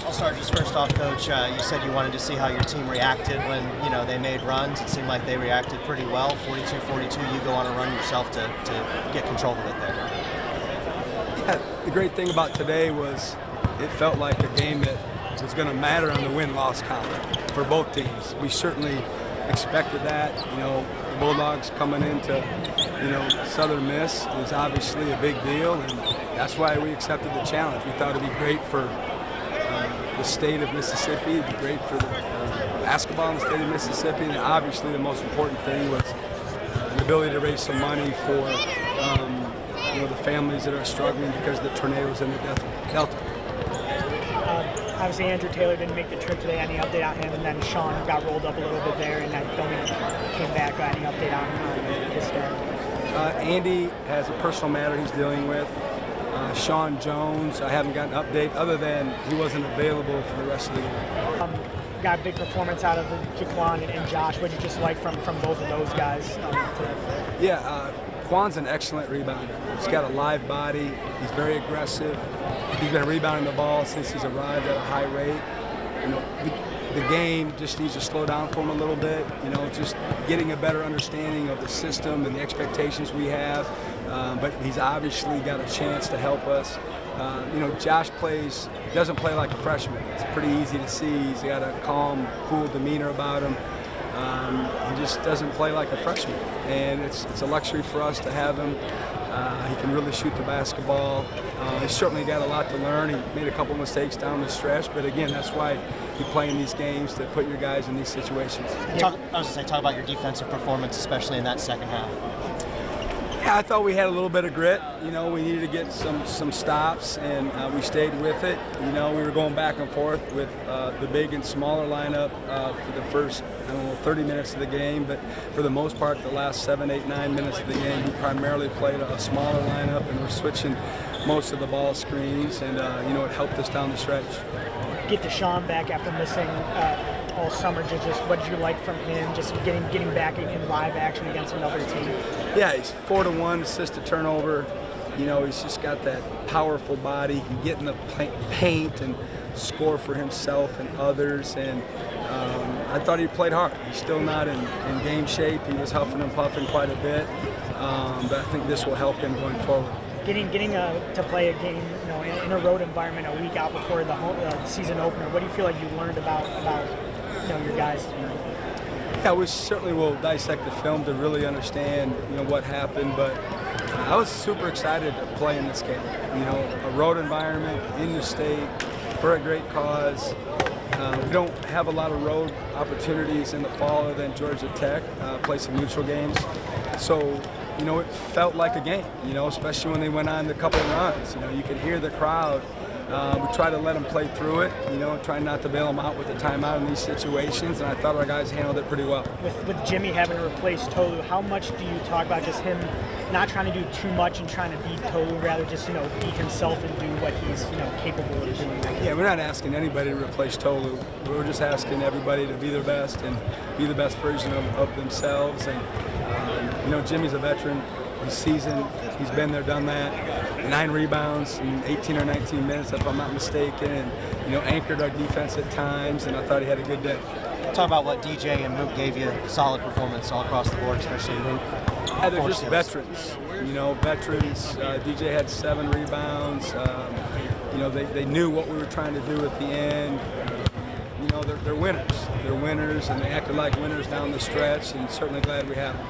I'll start just first off, Coach. You said you wanted to see how your team reacted when they made runs. It seemed like they reacted pretty well. 42-42, you go on a run yourself to get control of it there. Yeah, the great thing about today was it felt like a game that was going to matter on the win-loss column for both teams. We certainly expected that. The Bulldogs coming into Southern Miss is obviously a big deal, and that's why we accepted the challenge. We thought it'd be great for the state of Mississippi, it'd be great for the basketball in the state of Mississippi, and obviously the most important thing was the ability to raise some money for the families that are struggling because of the tornadoes in the Delta. Obviously, Andrew Taylor didn't make the trip today. Any update on him? And then Sean got rolled up a little bit there, and I don't think he came back. Any update on his start? Andy has a personal matter he's dealing with. Sean Jones, I haven't gotten an update other than he wasn't available for the rest of the game. Got a big performance out of Jaquan and Josh. What did you just like from both of those guys today? Yeah, Quan's an excellent rebounder. He's got a live body. He's very aggressive. He's been rebounding the ball since he's arrived at a high rate. The game just needs to slow down for him a little bit. Just getting a better understanding of the system and the expectations we have. But he's obviously got a chance to help us. Josh doesn't play like a freshman. It's pretty easy to see. He's got a calm, cool demeanor about him. He just doesn't play like a freshman, and it's a luxury for us to have him. He can really shoot the basketball. He's certainly got a lot to learn. He made a couple mistakes down the stretch, but again, that's why you play in these games, to put your guys in these situations. Talk about your defensive performance, especially in that second half. Yeah, I thought we had a little bit of grit. We needed to get some stops, and we stayed with it. We were going back and forth with the big and smaller lineup for the first, 30 minutes of the game. But for the most part, the last 7, 8, 9 minutes of the game, we primarily played a smaller lineup, and we're switching most of the ball screens, and it helped us down the stretch. Get Deshaun back after missing all summer. Just what did you like from him? Just getting back in live action against another team. Yeah, he's 4-1 assist to turnover. He's just got that powerful body. He can get in the paint and score for himself and others. And I thought he played hard. He's still not in game shape. He was huffing and puffing quite a bit. But I think this will help him going forward. Getting to play a game, in a road environment a week out before the season opener. What do you feel like you learned about your guys tonight? Yeah, we certainly will dissect the film to really understand what happened, but I was super excited to play in this game. A road environment in the state for a great cause. We don't have a lot of road opportunities in the fall other than Georgia Tech, play some neutral games. So it felt like a game, especially when they went on the couple of runs. You could hear the crowd. We try to let them play through it, try not to bail them out with the timeout in these situations, and I thought our guys handled it pretty well. With Jimmy having to replace Tolu, how much do you talk about just him not trying to do too much and trying to beat Tolu, rather just, be himself and do what he's, capable of doing? Yeah, we're not asking anybody to replace Tolu. We're just asking everybody to be their best and be the best version of themselves. And, Jimmy's a veteran. He's seasoned. He's been there, done that. 9 rebounds in 18 or 19 minutes, if I'm not mistaken, and anchored our defense at times. And I thought he had a good day. Talk about what DJ and Mook gave you. Solid performance all across the board, especially Mook. Yeah, they're just veterans. Veterans. DJ had 7 rebounds. They knew what we were trying to do at the end. They're winners. They're winners, and they acted like winners down the stretch. And certainly glad we have them.